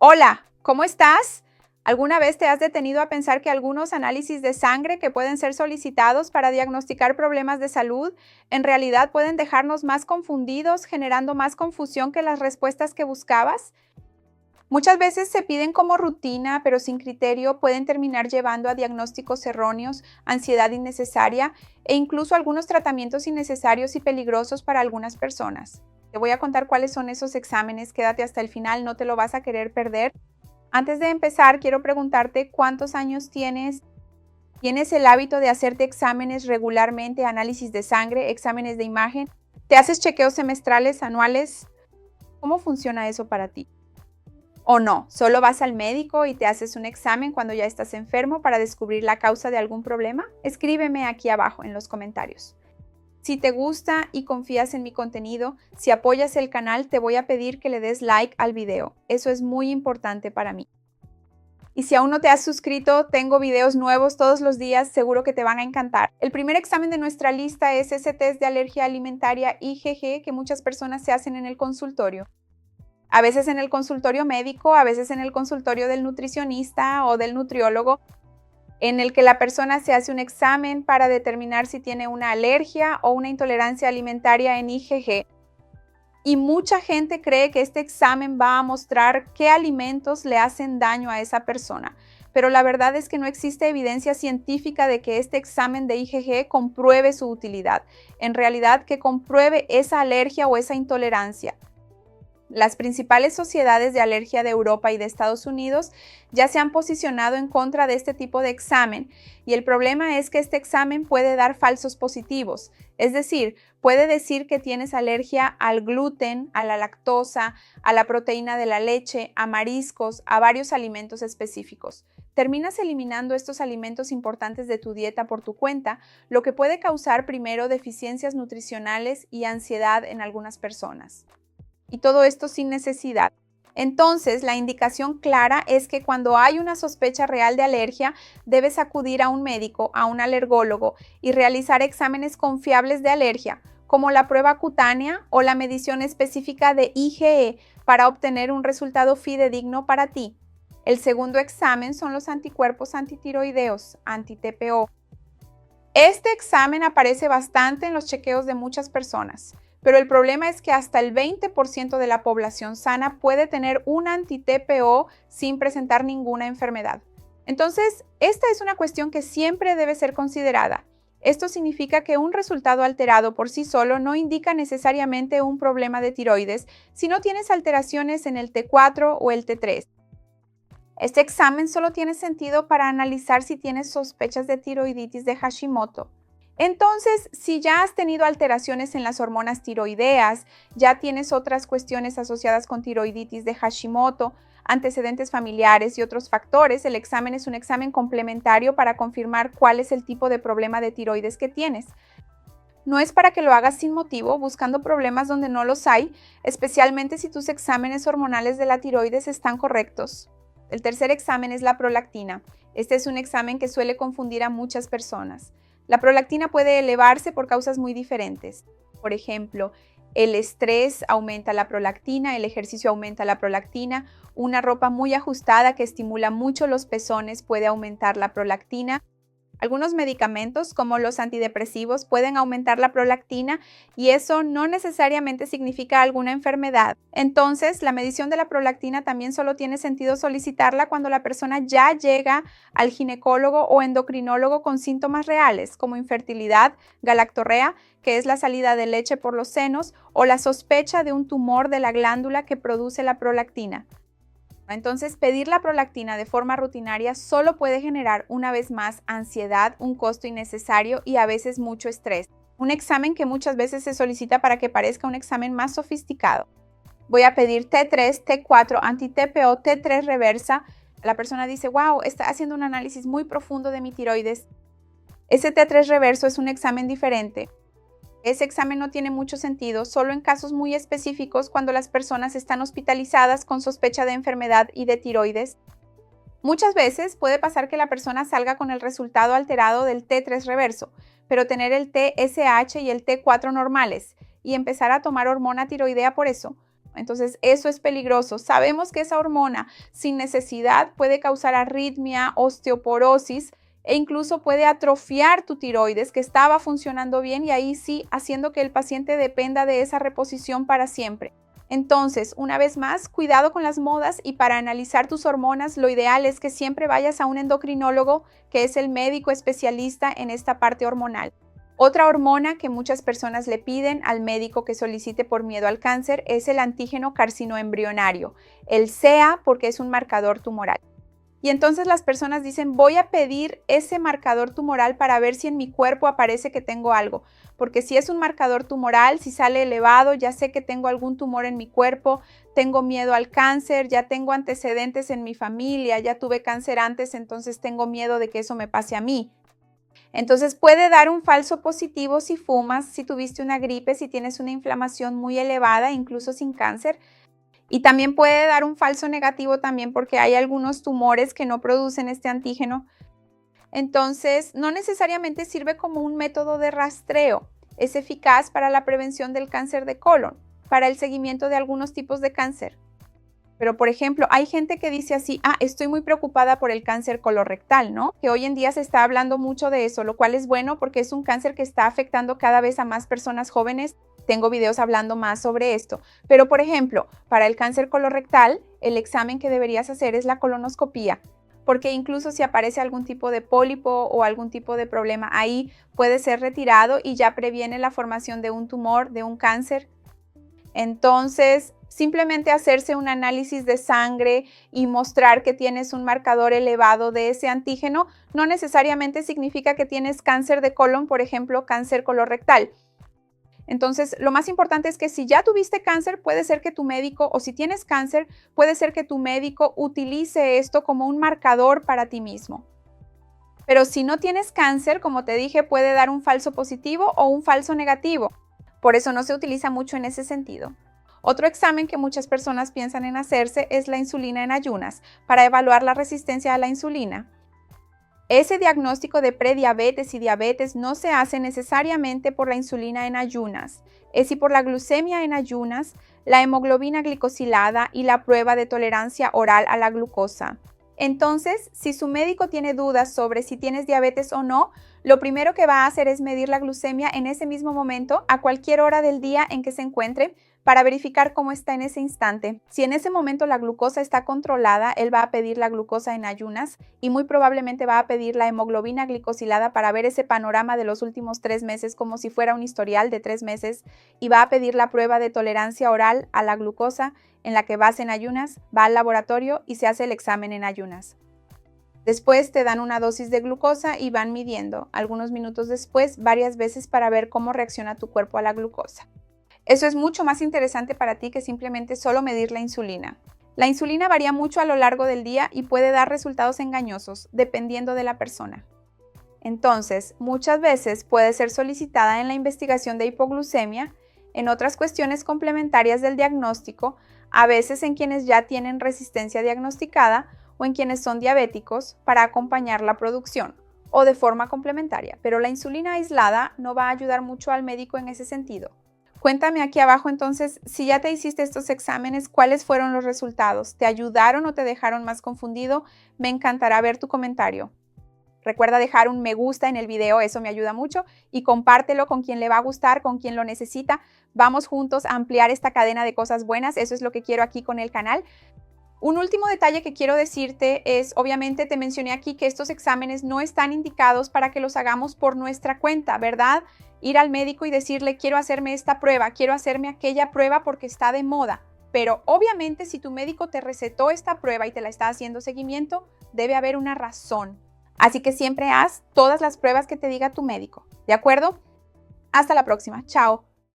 Hola, ¿cómo estás? ¿Alguna vez te has detenido a pensar que algunos análisis de sangre que pueden ser solicitados para diagnosticar problemas de salud en realidad pueden dejarnos más confundidos, generando más confusión que las respuestas que buscabas? Muchas veces se piden como rutina, pero sin criterio pueden terminar llevando a diagnósticos erróneos, ansiedad innecesaria e incluso algunos tratamientos innecesarios y peligrosos para algunas personas. Te voy a contar cuáles son esos exámenes, quédate hasta el final, no te lo vas a querer perder. Antes de empezar, quiero preguntarte cuántos años tienes. ¿Tienes el hábito de hacerte exámenes regularmente, análisis de sangre, exámenes de imagen? ¿Te haces chequeos semestrales, anuales? ¿Cómo funciona eso para ti? ¿O no? ¿Solo vas al médico y te haces un examen cuando ya estás enfermo para descubrir la causa de algún problema? Escríbeme aquí abajo en los comentarios. Si te gusta y confías en mi contenido, si apoyas el canal, te voy a pedir que le des like al video. Eso es muy importante para mí. Y si aún no te has suscrito, tengo videos nuevos todos los días, seguro que te van a encantar. El primer examen de nuestra lista es ese test de alergia alimentaria IgG que muchas personas se hacen en el consultorio. A veces en el consultorio médico, a veces en el consultorio del nutricionista o del nutriólogo, en el que la persona se hace un examen para determinar si tiene una alergia o una intolerancia alimentaria en IgG. Y mucha gente cree que este examen va a mostrar qué alimentos le hacen daño a esa persona. Pero la verdad es que no existe evidencia científica de que este examen de IgG compruebe su utilidad. En realidad, que compruebe esa alergia o esa intolerancia. Las principales sociedades de alergia de Europa y de Estados Unidos ya se han posicionado en contra de este tipo de examen y el problema es que este examen puede dar falsos positivos, es decir, puede decir que tienes alergia al gluten, a la lactosa, a la proteína de la leche, a mariscos, a varios alimentos específicos. Terminas eliminando estos alimentos importantes de tu dieta por tu cuenta, lo que puede causar primero deficiencias nutricionales y ansiedad en algunas personas. Y todo esto sin necesidad. Entonces, la indicación clara es que cuando hay una sospecha real de alergia, debes acudir a un médico, a un alergólogo y realizar exámenes confiables de alergia, como la prueba cutánea o la medición específica de IgE para obtener un resultado fidedigno para ti. El segundo examen son los anticuerpos antitiroideos, anti-TPO. Este examen aparece bastante en los chequeos de muchas personas. Pero el problema es que hasta el 20% de la población sana puede tener un anti-TPO sin presentar ninguna enfermedad. Entonces, esta es una cuestión que siempre debe ser considerada. Esto significa que un resultado alterado por sí solo no indica necesariamente un problema de tiroides si no tienes alteraciones en el T4 o el T3. Este examen solo tiene sentido para analizar si tienes sospechas de tiroiditis de Hashimoto. Entonces, si ya has tenido alteraciones en las hormonas tiroideas, ya tienes otras cuestiones asociadas con tiroiditis de Hashimoto, antecedentes familiares y otros factores, el examen es un examen complementario para confirmar cuál es el tipo de problema de tiroides que tienes. No es para que lo hagas sin motivo, buscando problemas donde no los hay, especialmente si tus exámenes hormonales de la tiroides están correctos. El tercer examen es la prolactina. Este es un examen que suele confundir a muchas personas. La prolactina puede elevarse por causas muy diferentes. Por ejemplo, el estrés aumenta la prolactina, el ejercicio aumenta la prolactina, una ropa muy ajustada que estimula mucho los pezones puede aumentar la prolactina. Algunos medicamentos, como los antidepresivos, pueden aumentar la prolactina y eso no necesariamente significa alguna enfermedad. Entonces, la medición de la prolactina también solo tiene sentido solicitarla cuando la persona ya llega al ginecólogo o endocrinólogo con síntomas reales, como infertilidad, galactorrea, que es la salida de leche por los senos, o la sospecha de un tumor de la glándula que produce la prolactina. Entonces, pedir la prolactina de forma rutinaria solo puede generar una vez más ansiedad, un costo innecesario y a veces mucho estrés. Un examen que muchas veces se solicita para que parezca un examen más sofisticado. Voy a pedir T3, T4, anti-TPO, T3 reversa. La persona dice, wow, está haciendo un análisis muy profundo de mi tiroides. Ese T3 reverso es un examen diferente. Ese examen no tiene mucho sentido, solo en casos muy específicos cuando las personas están hospitalizadas con sospecha de enfermedad y de tiroides. Muchas veces puede pasar que la persona salga con el resultado alterado del T3 reverso, pero tener el TSH y el T4 normales y empezar a tomar hormona tiroidea por eso. Entonces, eso es peligroso. Sabemos que esa hormona sin necesidad puede causar arritmia, osteoporosis e incluso puede atrofiar tu tiroides que estaba funcionando bien y ahí sí haciendo que el paciente dependa de esa reposición para siempre. Entonces, una vez más, cuidado con las modas y para analizar tus hormonas, lo ideal es que siempre vayas a un endocrinólogo, que es el médico especialista en esta parte hormonal. Otra hormona que muchas personas le piden al médico que solicite por miedo al cáncer es el antígeno carcinoembrionario, el CEA, porque es un marcador tumoral. Y entonces las personas dicen, voy a pedir ese marcador tumoral para ver si en mi cuerpo aparece que tengo algo. Porque si es un marcador tumoral, si sale elevado, ya sé que tengo algún tumor en mi cuerpo, tengo miedo al cáncer, ya tengo antecedentes en mi familia, ya tuve cáncer antes, entonces tengo miedo de que eso me pase a mí. Entonces puede dar un falso positivo si fumas, si tuviste una gripe, si tienes una inflamación muy elevada, incluso sin cáncer. Y también puede dar un falso negativo también porque hay algunos tumores que no producen este antígeno. Entonces, no necesariamente sirve como un método de rastreo. Es eficaz para la prevención del cáncer de colon, para el seguimiento de algunos tipos de cáncer. Pero, por ejemplo, hay gente que dice así, estoy muy preocupada por el cáncer colorectal, ¿no? Que hoy en día se está hablando mucho de eso, lo cual es bueno porque es un cáncer que está afectando cada vez a más personas jóvenes. Tengo videos hablando más sobre esto. Pero, por ejemplo, para el cáncer colorectal, el examen que deberías hacer es la colonoscopía, porque incluso si aparece algún tipo de pólipo o algún tipo de problema ahí, puede ser retirado y ya previene la formación de un tumor, de un cáncer. Entonces, simplemente hacerse un análisis de sangre y mostrar que tienes un marcador elevado de ese antígeno no necesariamente significa que tienes cáncer de colon, por ejemplo, cáncer colorectal. Entonces, lo más importante es que si ya tuviste cáncer, puede ser que tu médico, o si tienes cáncer, puede ser que tu médico utilice esto como un marcador para ti mismo. Pero si no tienes cáncer, como te dije, puede dar un falso positivo o un falso negativo. Por eso no se utiliza mucho en ese sentido. Otro examen que muchas personas piensan en hacerse es la insulina en ayunas, para evaluar la resistencia a la insulina. Ese diagnóstico de prediabetes y diabetes no se hace necesariamente por la insulina en ayunas, es si por la glucemia en ayunas, la hemoglobina glicosilada y la prueba de tolerancia oral a la glucosa. Entonces, si su médico tiene dudas sobre si tienes diabetes o no, lo primero que va a hacer es medir la glucemia en ese mismo momento, a cualquier hora del día en que se encuentre, para verificar cómo está en ese instante. Si en ese momento la glucosa está controlada, él va a pedir la glucosa en ayunas y muy probablemente va a pedir la hemoglobina glicosilada para ver ese panorama de los últimos 3 meses como si fuera un historial de 3 meses y va a pedir la prueba de tolerancia oral a la glucosa en la que vas en ayunas, va al laboratorio y se hace el examen en ayunas. Después te dan una dosis de glucosa y van midiendo, algunos minutos después, varias veces para ver cómo reacciona tu cuerpo a la glucosa. Eso es mucho más interesante para ti que simplemente solo medir la insulina. La insulina varía mucho a lo largo del día y puede dar resultados engañosos, dependiendo de la persona. Entonces, muchas veces puede ser solicitada en la investigación de hipoglucemia, en otras cuestiones complementarias del diagnóstico, a veces en quienes ya tienen resistencia diagnosticada o en quienes son diabéticos para acompañar la producción o de forma complementaria, pero la insulina aislada no va a ayudar mucho al médico en ese sentido. Cuéntame aquí abajo entonces, si ya te hiciste estos exámenes, ¿cuáles fueron los resultados? ¿Te ayudaron o te dejaron más confundido? Me encantará ver tu comentario. Recuerda dejar un me gusta en el video, eso me ayuda mucho, y compártelo con quien le va a gustar, con quien lo necesita. Vamos juntos a ampliar esta cadena de cosas buenas, eso es lo que quiero aquí con el canal. Un último detalle que quiero decirte es, obviamente te mencioné aquí que estos exámenes no están indicados para que los hagamos por nuestra cuenta, ¿verdad? Ir al médico y decirle, quiero hacerme esta prueba, quiero hacerme aquella prueba porque está de moda. Pero obviamente si tu médico te recetó esta prueba y te la está haciendo seguimiento, debe haber una razón. Así que siempre haz todas las pruebas que te diga tu médico, ¿de acuerdo? Hasta la próxima, chao.